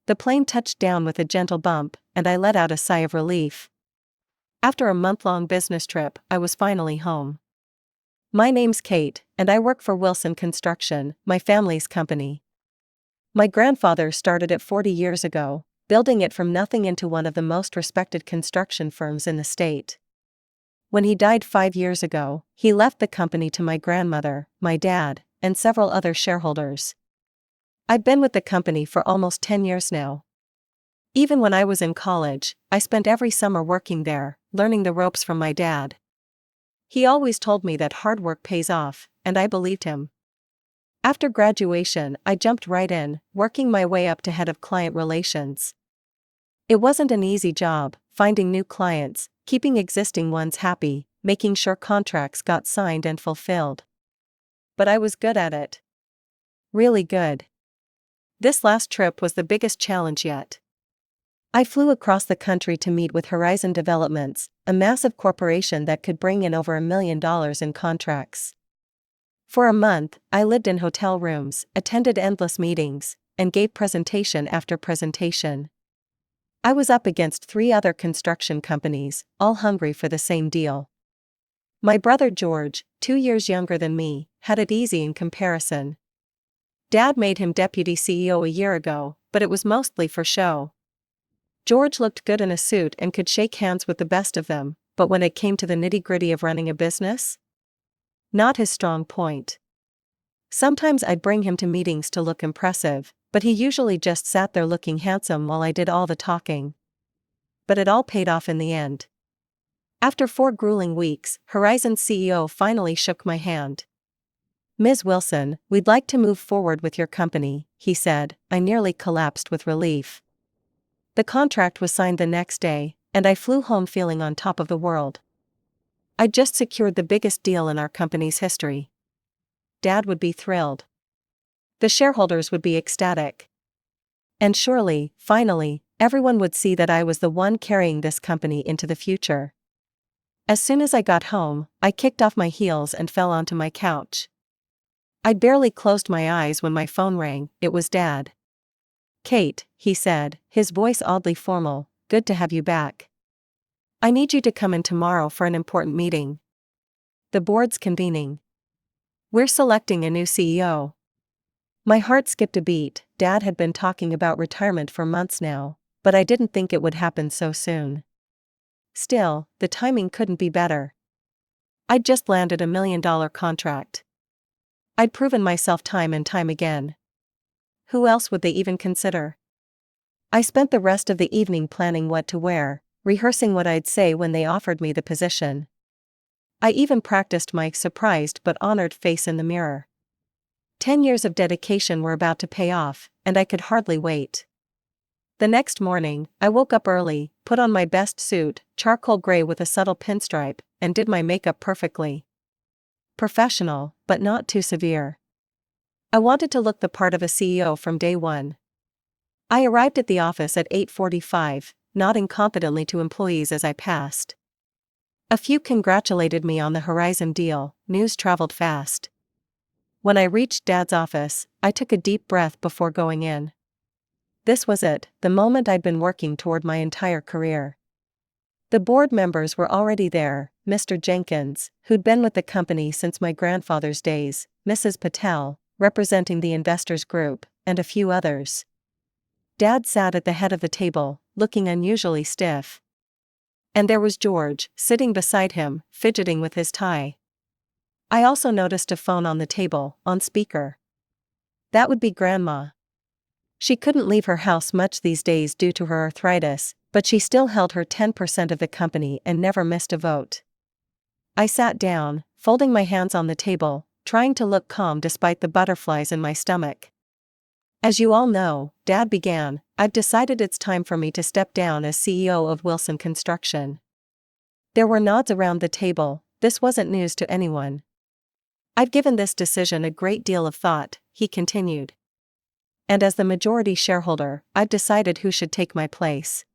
The plane touched down with a gentle bump, and I let out a sigh of relief. After a month-long business trip, I was finally home. My name's Kate, and I work for Wilson Construction, my family's company. My grandfather started it 40 years ago, building it from nothing into one of the most respected construction firms in the state. When he died 5 years ago, he left the company to my grandmother, my dad, and several other shareholders. I've been with the company for almost 10 years now. Even when I was in college, I spent every summer working there, learning the ropes from my dad. He always told me that hard work pays off, and I believed him. After graduation, I jumped right in, working my way up to head of client relations. It wasn't an easy job, finding new clients, keeping existing ones happy, making sure contracts got signed and fulfilled. But I was good at it. Really good. This last trip was the biggest challenge yet. I flew across the country to meet with Horizon Developments, a massive corporation that could bring in over $1 million in contracts. For a month, I lived in hotel rooms, attended endless meetings, and gave presentation after presentation. I was up against 3 other construction companies, all hungry for the same deal. My brother George, 2 years younger than me, had it easy in comparison. Dad made him deputy CEO a year ago, but it was mostly for show. George looked good in a suit and could shake hands with the best of them, but when it came to the nitty-gritty of running a business? Not his strong point. Sometimes I'd bring him to meetings to look impressive, but he usually just sat there looking handsome while I did all the talking. But it all paid off in the end. After 4 grueling weeks, Horizon's CEO finally shook my hand. "Ms. Wilson, we'd like to move forward with your company," he said. I nearly collapsed with relief. The contract was signed the next day, and I flew home feeling on top of the world. I'd just secured the biggest deal in our company's history. Dad would be thrilled. The shareholders would be ecstatic. And surely, finally, everyone would see that I was the one carrying this company into the future. As soon as I got home, I kicked off my heels and fell onto my couch. I'd barely closed my eyes when my phone rang. It was Dad. "Kate," he said, his voice oddly formal, "good to have you back. I need you to come in tomorrow for an important meeting. The board's convening. We're selecting a new CEO." My heart skipped a beat. Dad had been talking about retirement for months now, but I didn't think it would happen so soon. Still, the timing couldn't be better. I'd just landed $1 million contract. I'd proven myself time and time again. Who else would they even consider? I spent the rest of the evening planning what to wear, rehearsing what I'd say when they offered me the position. I even practiced my surprised but honored face in the mirror. 10 years of dedication were about to pay off, and I could hardly wait. The next morning, I woke up early, put on my best suit, charcoal gray with a subtle pinstripe, and did my makeup perfectly. Professional, but not too severe. I wanted to look the part of a CEO from day one. I arrived at the office at 8:45, nodding confidently to employees as I passed. A few congratulated me on the Horizon deal. News traveled fast. When I reached Dad's office, I took a deep breath before going in. This was it, the moment I'd been working toward my entire career. The board members were already there: Mr. Jenkins, who'd been with the company since my grandfather's days, Mrs. Patel, representing the investors group, and a few others. Dad sat at the head of the table, looking unusually stiff. And there was George, sitting beside him, fidgeting with his tie. I also noticed a phone on the table, on speaker. That would be Grandma. She couldn't leave her house much these days due to her arthritis, but she still held her 10% of the company and never missed a vote. I sat down, folding my hands on the table, trying to look calm despite the butterflies in my stomach. "As you all know," Dad began, "I've decided it's time for me to step down as CEO of Wilson Construction." There were nods around the table. This wasn't news to anyone. "I've given this decision a great deal of thought," he continued. "And as the majority shareholder, I've decided who should take my place."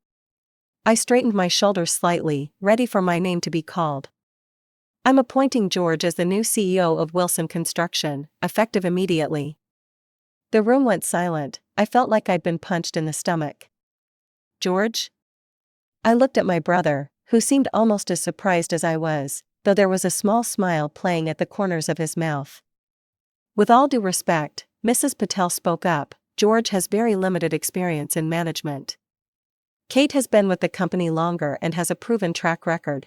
I straightened my shoulders slightly, ready for my name to be called. "I'm appointing George as the new CEO of Wilson Construction, effective immediately." The room went silent. I felt like I'd been punched in the stomach. George? I looked at my brother, who seemed almost as surprised as I was, though there was a small smile playing at the corners of his mouth. With all due respect, Mrs. Patel spoke up, George has very limited experience in management. Kate has been with the company longer and has a proven track record.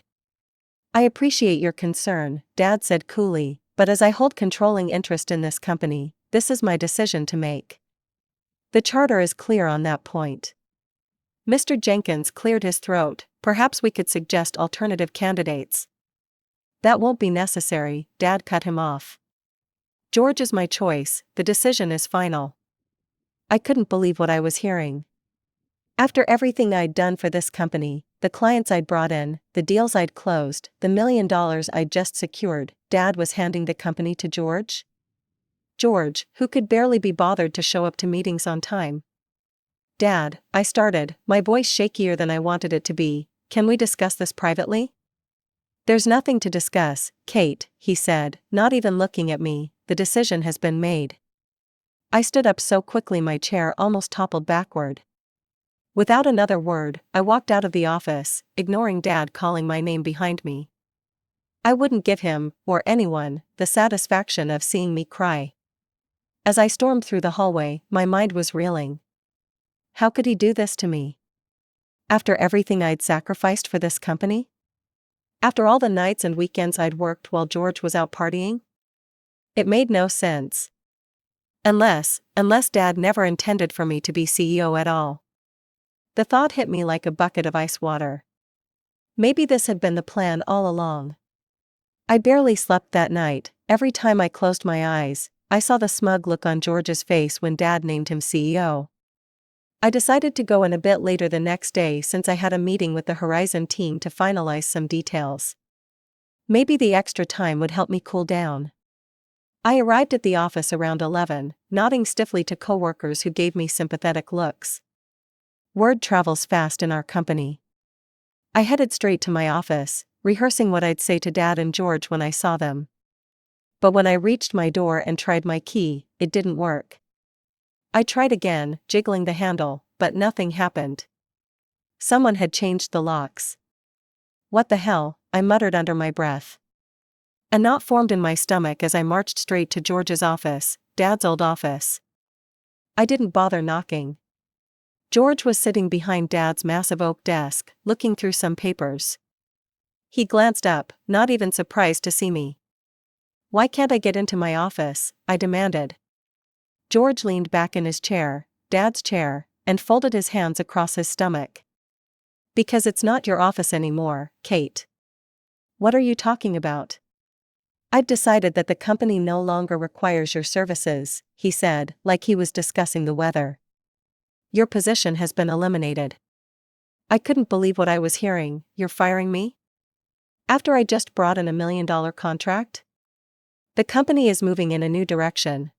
I appreciate your concern, Dad said coolly, but as I hold controlling interest in this company, this is my decision to make. The charter is clear on that point. Mr. Jenkins cleared his throat. Perhaps we could suggest alternative candidates. That won't be necessary, Dad cut him off. George is my choice, the decision is final. I couldn't believe what I was hearing. After everything I'd done for this company, the clients I'd brought in, the deals I'd closed, the $1 million I'd just secured, Dad was handing the company to George? George, who could barely be bothered to show up to meetings on time. Dad, I started, my voice shakier than I wanted it to be, can we discuss this privately? There's nothing to discuss, Kate, he said, not even looking at me, the decision has been made. I stood up so quickly my chair almost toppled backward. Without another word, I walked out of the office, ignoring Dad calling my name behind me. I wouldn't give him, or anyone, the satisfaction of seeing me cry. As I stormed through the hallway, my mind was reeling. How could he do this to me? After everything I'd sacrificed for this company? After all the nights and weekends I'd worked while George was out partying? It made no sense. Unless Dad never intended for me to be CEO at all. The thought hit me like a bucket of ice water. Maybe this had been the plan all along. I barely slept that night. Every time I closed my eyes, I saw the smug look on George's face when Dad named him CEO. I decided to go in a bit later the next day since I had a meeting with the Horizon team to finalize some details. Maybe the extra time would help me cool down. I arrived at the office around 11, nodding stiffly to coworkers who gave me sympathetic looks. Word travels fast in our company. I headed straight to my office, rehearsing what I'd say to Dad and George when I saw them. But when I reached my door and tried my key, it didn't work. I tried again, jiggling the handle, but nothing happened. Someone had changed the locks. What the hell, I muttered under my breath. A knot formed in my stomach as I marched straight to George's office, Dad's old office. I didn't bother knocking. George was sitting behind Dad's massive oak desk, looking through some papers. He glanced up, not even surprised to see me. Why can't I get into my office? I demanded. George leaned back in his chair, Dad's chair, and folded his hands across his stomach. Because it's not your office anymore, Kate. What are you talking about? I've decided that the company no longer requires your services, he said, like he was discussing the weather. Your position has been eliminated. I couldn't believe what I was hearing. You're firing me? After I just brought in $1 million contract? The company is moving in a new direction.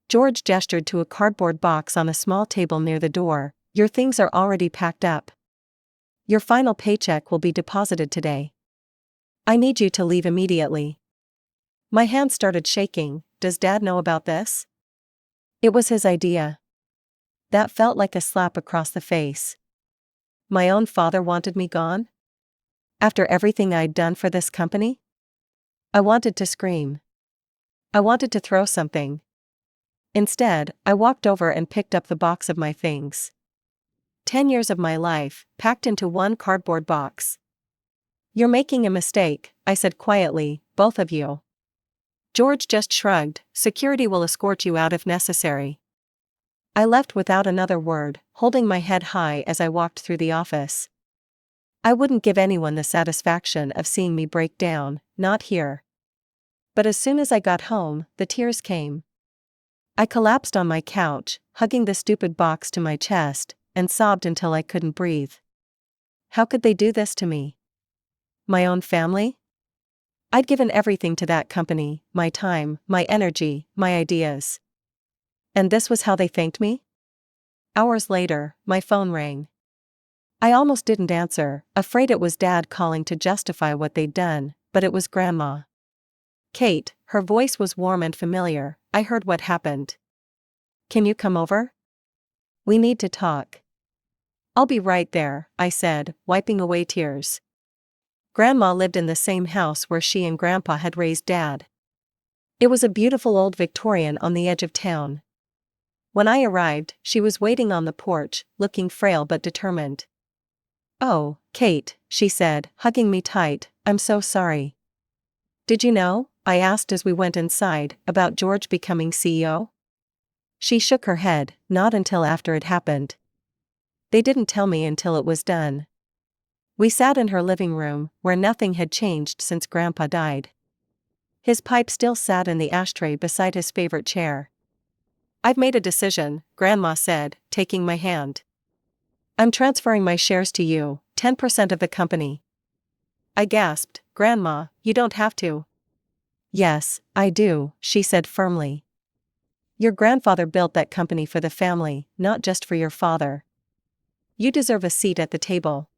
George gestured to a cardboard box on a small table near the door. Your things are already packed up. Your final paycheck will be deposited today. I need you to leave immediately. My hand started shaking. Does Dad know about this? It was his idea. That felt like a slap across the face. My own father wanted me gone? After everything I'd done for this company? I wanted to scream. I wanted to throw something. Instead, I walked over and picked up the box of my things. 10 years of my life, packed into one cardboard box. You're making a mistake, I said quietly, both of you. George just shrugged. Security will escort you out if necessary. I left without another word, holding my head high as I walked through the office. I wouldn't give anyone the satisfaction of seeing me break down, not here. But as soon as I got home, the tears came. I collapsed on my couch, hugging the stupid box to my chest, and sobbed until I couldn't breathe. How could they do this to me? My own family? I'd given everything to that company, my time, my energy, my ideas. And this was how they thanked me? Hours later, my phone rang. I almost didn't answer, afraid it was Dad calling to justify what they'd done, but it was Grandma. Kate, her voice was warm and familiar. I heard what happened. can you come over? We need to talk. I'll be right there, I said, wiping away tears. Grandma lived in the same house where she and Grandpa had raised Dad. It was a beautiful old Victorian on the edge of town. When I arrived, she was waiting on the porch, looking frail but determined. "Oh, Kate," she said, hugging me tight, "I'm so sorry." "Did you know," I asked as we went inside, "about George becoming CEO?" She shook her head, "Not until after it happened. They didn't tell me until it was done." We sat in her living room, where nothing had changed since Grandpa died. His pipe still sat in the ashtray beside his favorite chair. "I've made a decision," Grandma said, taking my hand. "I'm transferring my shares to you, 10% of the company." I gasped, "Grandma, you don't have to." "Yes, I do," she said firmly. "Your grandfather built that company for the family, not just for your father. You deserve a seat at the table."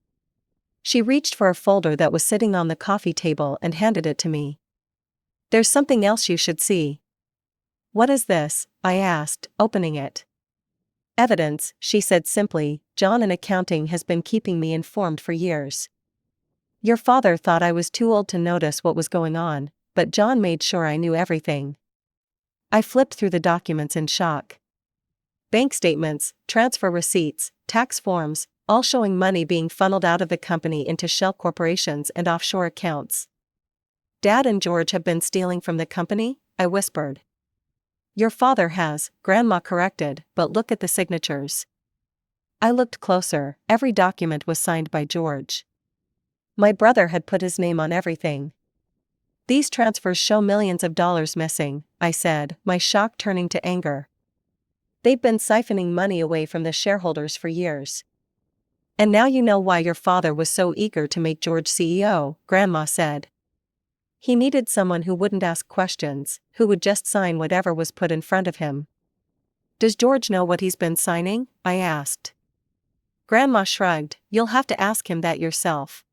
She reached for a folder that was sitting on the coffee table and handed it to me. "There's something else you should see." "What is this?" I asked, opening it. "Evidence," she said simply. "John in accounting has been keeping me informed for years. Your father thought I was too old to notice what was going on, but John made sure I knew everything." I flipped through the documents in shock. Bank statements, transfer receipts, tax forms, all showing money being funneled out of the company into shell corporations and offshore accounts. "Dad and George have been stealing from the company?" I whispered. "Your father has," Grandma corrected, "but look at the signatures." I looked closer. Every document was signed by George. My brother had put his name on everything. "These transfers show millions of dollars missing," I said, my shock turning to anger. "They've been siphoning money away from the shareholders for years." "And now you know why your father was so eager to make George CEO," Grandma said. "He needed someone who wouldn't ask questions, who would just sign whatever was put in front of him." "Does George know what he's been signing?" I asked. Grandma shrugged. "You'll have to ask him that yourself."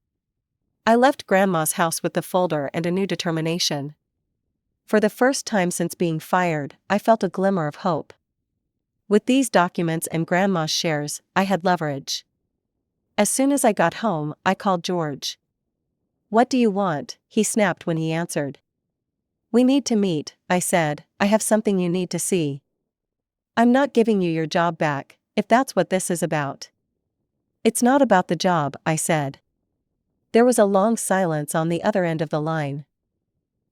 I left Grandma's house with the folder and a new determination. For the first time since being fired, I felt a glimmer of hope. With these documents and Grandma's shares, I had leverage. As soon as I got home, I called George. "What do you want?" he snapped when he answered. "We need to meet," I said. "I have something you need to see." "I'm not giving you your job back, if that's what this is about." "It's not about the job," I said. There was a long silence on the other end of the line.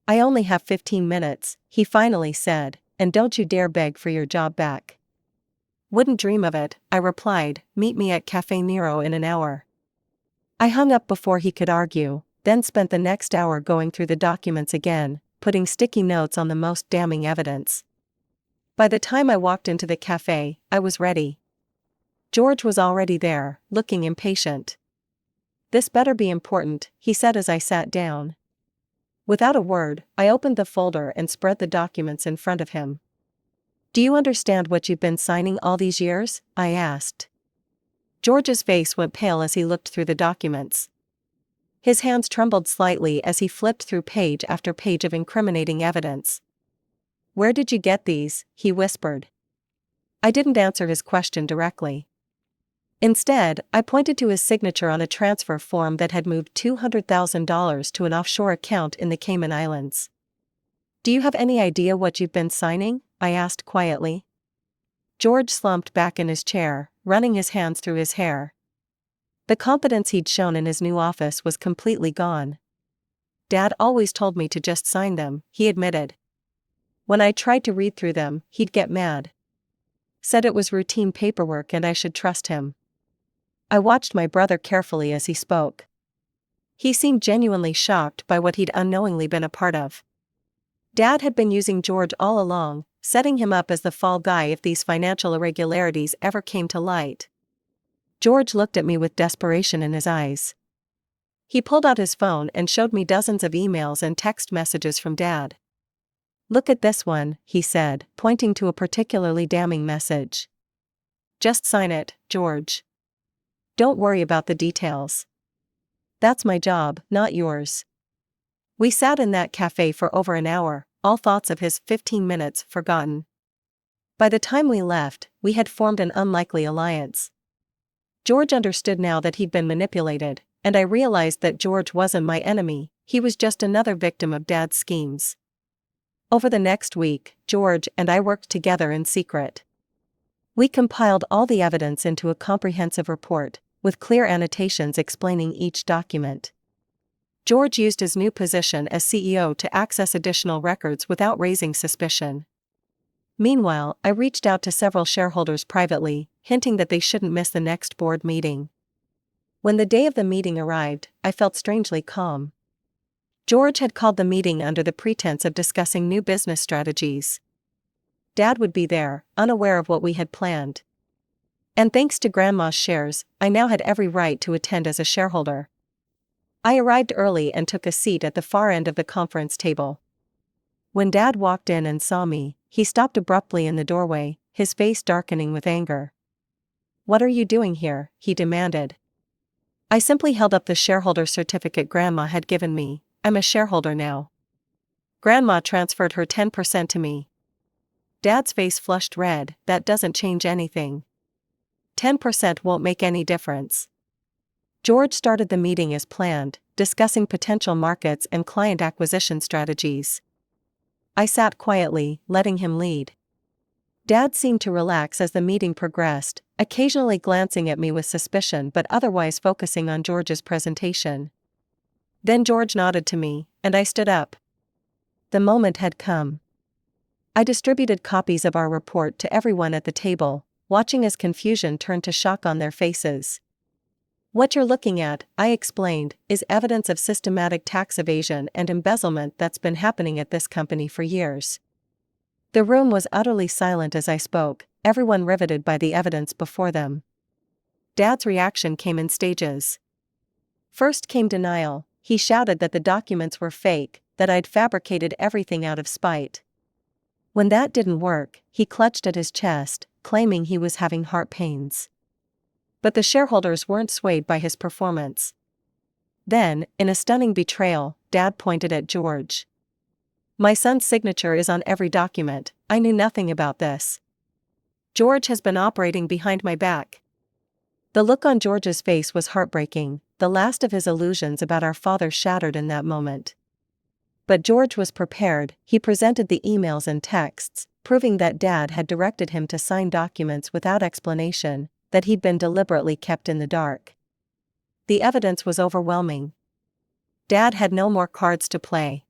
"I only have 15 minutes, he finally said, "and don't you dare beg for your job back." "Wouldn't dream of it," I replied. "Meet me at Cafe Nero in an hour." I hung up before he could argue, then spent the next hour going through the documents again, putting sticky notes on the most damning evidence. By the time I walked into the cafe, I was ready. George was already there, looking impatient. "This better be important," he said as I sat down. Without a word, I opened the folder and spread the documents in front of him. "Do you understand what you've been signing all these years?" I asked. George's face went pale as he looked through the documents. His hands trembled slightly as he flipped through page after page of incriminating evidence. "Where did you get these?" he whispered. I didn't answer his question directly. Instead, I pointed to his signature on a transfer form that had moved $200,000 to an offshore account in the Cayman Islands. "Do you have any idea what you've been signing?" I asked quietly. George slumped back in his chair, running his hands through his hair. The confidence he'd shown in his new office was completely gone. "Dad always told me to just sign them," he admitted. "When I tried to read through them, he'd get mad. Said it was routine paperwork and I should trust him." I watched my brother carefully as he spoke. He seemed genuinely shocked by what he'd unknowingly been a part of. Dad had been using George all along, setting him up as the fall guy if these financial irregularities ever came to light. George looked at me with desperation in his eyes. He pulled out his phone and showed me dozens of emails and text messages from Dad. "Look at this one," he said, pointing to a particularly damning message. "Just sign it, George. Don't worry about the details. That's my job, not yours." We sat in that cafe for over an hour, all thoughts of his 15 minutes forgotten. By the time we left, we had formed an unlikely alliance. George understood now that he'd been manipulated, and I realized that George wasn't my enemy, he was just another victim of Dad's schemes. Over the next week, George and I worked together in secret. We compiled all the evidence into a comprehensive report, with clear annotations explaining each document. George used his new position as CEO to access additional records without raising suspicion. Meanwhile, I reached out to several shareholders privately, hinting that they shouldn't miss the next board meeting. When the day of the meeting arrived, I felt strangely calm. George had called the meeting under the pretense of discussing new business strategies. Dad would be there, unaware of what we had planned. And thanks to Grandma's shares, I now had every right to attend as a shareholder. I arrived early and took a seat at the far end of the conference table. When Dad walked in and saw me, he stopped abruptly in the doorway, his face darkening with anger. "What are you doing here?" he demanded. I simply held up the shareholder certificate Grandma had given me. "I'm a shareholder now." Grandma transferred her 10% to me. Dad's face flushed red. "That doesn't change anything. 10% won't make any difference." George started the meeting as planned, discussing potential markets and client acquisition strategies. I sat quietly, letting him lead. Dad seemed to relax as the meeting progressed, occasionally glancing at me with suspicion but otherwise focusing on George's presentation. Then George nodded to me, and I stood up. The moment had come. I distributed copies of our report to everyone at the table, watching as confusion turned to shock on their faces. "What you're looking at," I explained, "is evidence of systematic tax evasion and embezzlement that's been happening at this company for years." The room was utterly silent as I spoke, everyone riveted by the evidence before them. Dad's reaction came in stages. First came denial. He shouted that the documents were fake, that I'd fabricated everything out of spite. When that didn't work, he clutched at his chest, claiming he was having heart pains. But the shareholders weren't swayed by his performance. Then, in a stunning betrayal, Dad pointed at George. "My son's signature is on every document. I knew nothing about this. George has been operating behind my back." The look on George's face was heartbreaking, the last of his illusions about our father shattered in that moment. But George was prepared. He presented the emails and texts, proving that Dad had directed him to sign documents without explanation, that he'd been deliberately kept in the dark. The evidence was overwhelming. Dad had no more cards to play.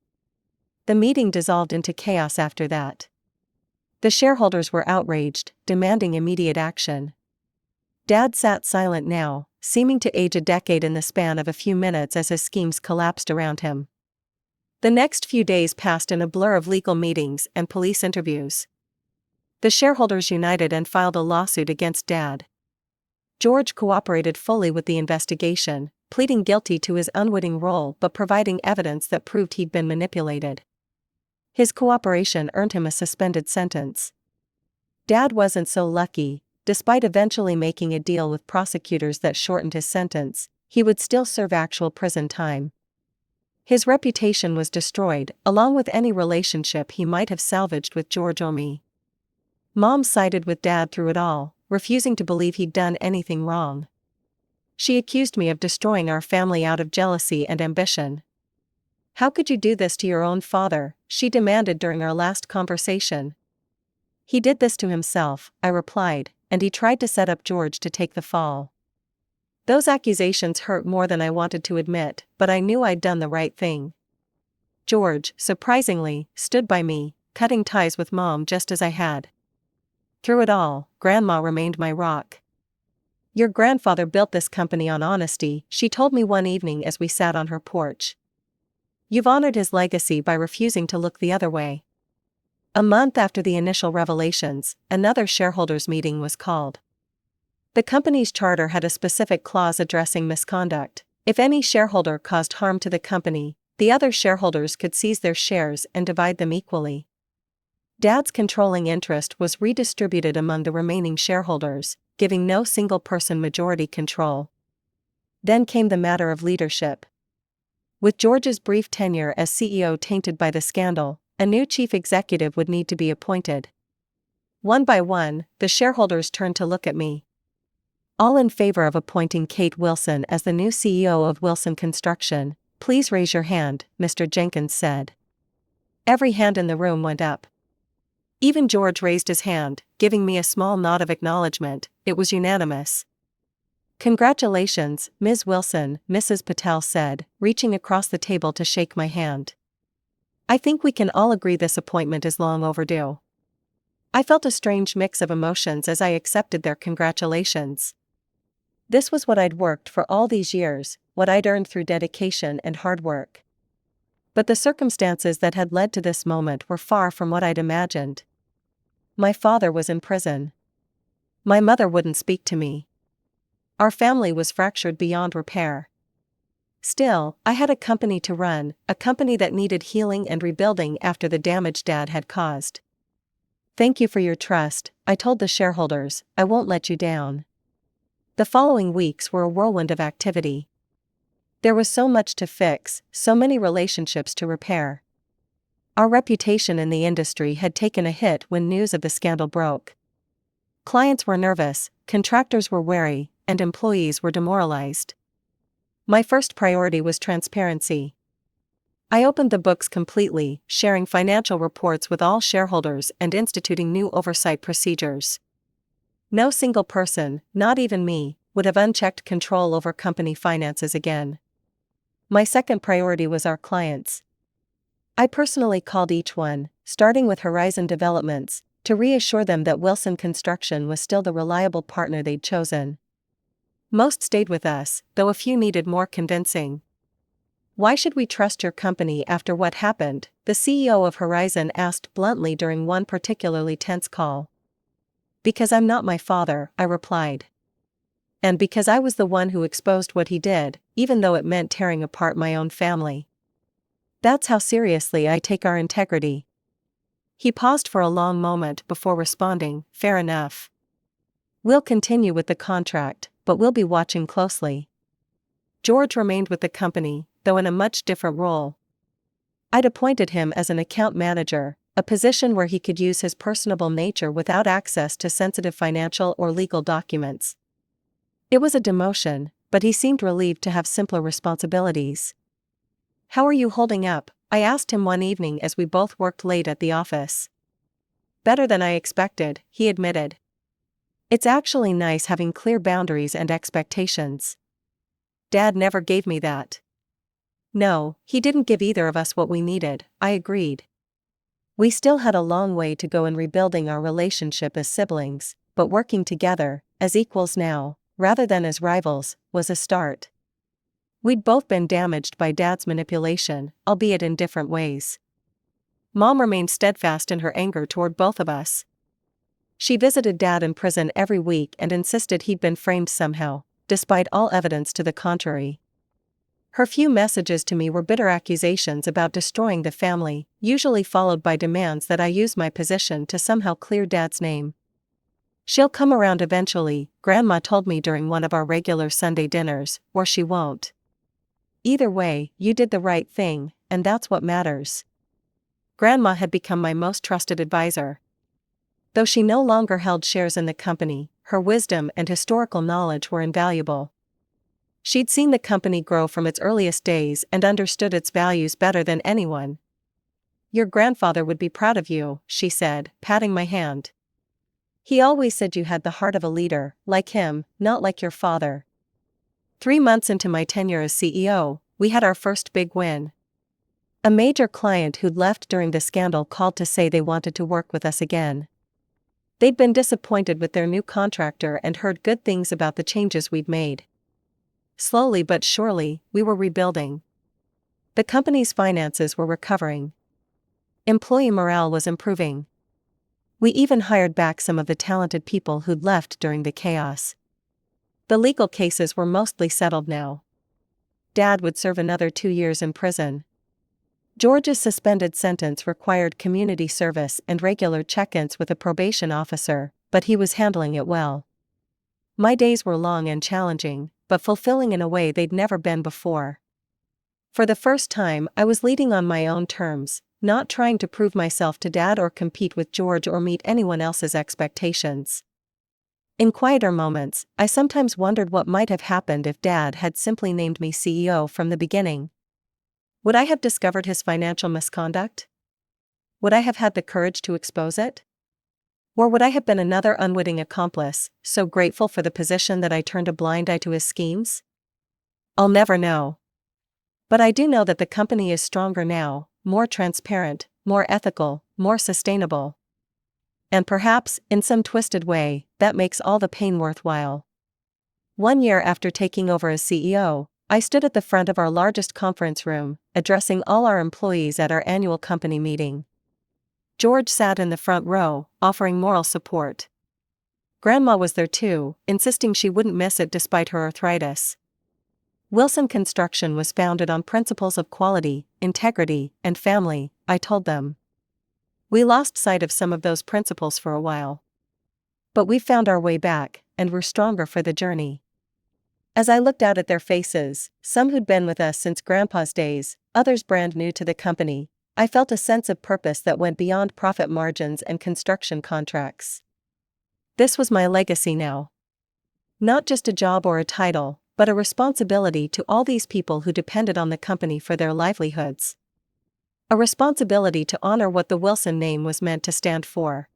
The meeting dissolved into chaos after that. The shareholders were outraged, demanding immediate action. Dad sat silent now, seeming to age a decade in the span of a few minutes as his schemes collapsed around him. The next few days passed in a blur of legal meetings and police interviews. The shareholders united and filed a lawsuit against Dad. George cooperated fully with the investigation, pleading guilty to his unwitting role but providing evidence that proved he'd been manipulated. His cooperation earned him a suspended sentence. Dad wasn't so lucky. Despite eventually making a deal with prosecutors that shortened his sentence, he would still serve actual prison time. His reputation was destroyed, along with any relationship he might have salvaged with George or me. Mom sided with Dad through it all, refusing to believe he'd done anything wrong. She accused me of destroying our family out of jealousy and ambition. "How could you do this to your own father?" she demanded during our last conversation. "He did this to himself," I replied, and he tried to set up George to take the fall. Those accusations hurt more than I wanted to admit, but I knew I'd done the right thing. George, surprisingly, stood by me, cutting ties with Mom just as I had. Through it all, Grandma remained my rock. "Your grandfather built this company on honesty," she told me one evening as we sat on her porch. "You've honored his legacy by refusing to look the other way." A month after the initial revelations, another shareholders' meeting was called. The company's charter had a specific clause addressing misconduct. If any shareholder caused harm to the company, the other shareholders could seize their shares and divide them equally. Dad's controlling interest was redistributed among the remaining shareholders, giving no single person majority control. Then came the matter of leadership. With George's brief tenure as CEO tainted by the scandal, a new chief executive would need to be appointed. One by one, the shareholders turned to look at me. All in favor of appointing Kate Wilson as the new CEO of Wilson Construction, please raise your hand, Mr. Jenkins said. Every hand in the room went up. Even George raised his hand, giving me a small nod of acknowledgement. It was unanimous. Congratulations, Ms. Wilson, Mrs. Patel said, reaching across the table to shake my hand. I think we can all agree this appointment is long overdue. I felt a strange mix of emotions as I accepted their congratulations. This was what I'd worked for all these years, what I'd earned through dedication and hard work. But the circumstances that had led to this moment were far from what I'd imagined. My father was in prison. My mother wouldn't speak to me. Our family was fractured beyond repair. Still, I had a company to run, a company that needed healing and rebuilding after the damage Dad had caused. Thank you for your trust, I told the shareholders. I won't let you down. The following weeks were a whirlwind of activity. There was so much to fix, so many relationships to repair. Our reputation in the industry had taken a hit when news of the scandal broke. Clients were nervous, contractors were wary, and employees were demoralized. My first priority was transparency. I opened the books completely, sharing financial reports with all shareholders and instituting new oversight procedures. No single person, not even me, would have unchecked control over company finances again. My second priority was our clients. I personally called each one, starting with Horizon Developments, to reassure them that Wilson Construction was still the reliable partner they'd chosen. Most stayed with us, though a few needed more convincing. Why should we trust your company after what happened? The CEO of Horizon asked bluntly during one particularly tense call. Because I'm not my father, I replied. And because I was the one who exposed what he did, even though it meant tearing apart my own family. That's how seriously I take our integrity. He paused for a long moment before responding, fair enough. We'll continue with the contract, but we'll be watching closely. George remained with the company, though in a much different role. I'd appointed him as an account manager, a position where he could use his personable nature without access to sensitive financial or legal documents. It was a demotion, but he seemed relieved to have simpler responsibilities. How are you holding up? I asked him one evening as we both worked late at the office. Better than I expected, he admitted. It's actually nice having clear boundaries and expectations. Dad never gave me that. No, he didn't give either of us what we needed, I agreed. We still had a long way to go in rebuilding our relationship as siblings, but working together, as equals now, rather than as rivals, was a start. We'd both been damaged by Dad's manipulation, albeit in different ways. Mom remained steadfast in her anger toward both of us. She visited Dad in prison every week and insisted he'd been framed somehow, despite all evidence to the contrary. Her few messages to me were bitter accusations about destroying the family, usually followed by demands that I use my position to somehow clear Dad's name. She'll come around eventually, Grandma told me during one of our regular Sunday dinners, or she won't. Either way, you did the right thing, and that's what matters. Grandma had become my most trusted advisor. Though she no longer held shares in the company, her wisdom and historical knowledge were invaluable. She'd seen the company grow from its earliest days and understood its values better than anyone. Your grandfather would be proud of you, she said, patting my hand. He always said you had the heart of a leader, like him, not like your father. 3 months into my tenure as CEO, we had our first big win. A major client who'd left during the scandal called to say they wanted to work with us again. They'd been disappointed with their new contractor and heard good things about the changes we'd made. Slowly but surely, we were rebuilding. The company's finances were recovering. Employee morale was improving. We even hired back some of the talented people who'd left during the chaos. The legal cases were mostly settled now. Dad would serve another 2 years in prison. George's suspended sentence required community service and regular check-ins with a probation officer, but he was handling it well. My days were long and challenging, but fulfilling in a way they'd never been before. For the first time, I was leading on my own terms, not trying to prove myself to Dad or compete with George or meet anyone else's expectations. In quieter moments, I sometimes wondered what might have happened if Dad had simply named me CEO from the beginning. Would I have discovered his financial misconduct? Would I have had the courage to expose it? Or would I have been another unwitting accomplice, so grateful for the position that I turned a blind eye to his schemes? I'll never know. But I do know that the company is stronger now, more transparent, more ethical, more sustainable. And perhaps, in some twisted way, that makes all the pain worthwhile. 1 year after taking over as CEO, I stood at the front of our largest conference room, addressing all our employees at our annual company meeting. George sat in the front row, offering moral support. Grandma was there too, insisting she wouldn't miss it despite her arthritis. Wilson Construction was founded on principles of quality, integrity, and family, I told them. We lost sight of some of those principles for a while. But we found our way back, and we're stronger for the journey. As I looked out at their faces, some who'd been with us since Grandpa's days, others brand new to the company, I felt a sense of purpose that went beyond profit margins and construction contracts. This was my legacy now. Not just a job or a title, but a responsibility to all these people who depended on the company for their livelihoods. A responsibility to honor what the Wilson name was meant to stand for.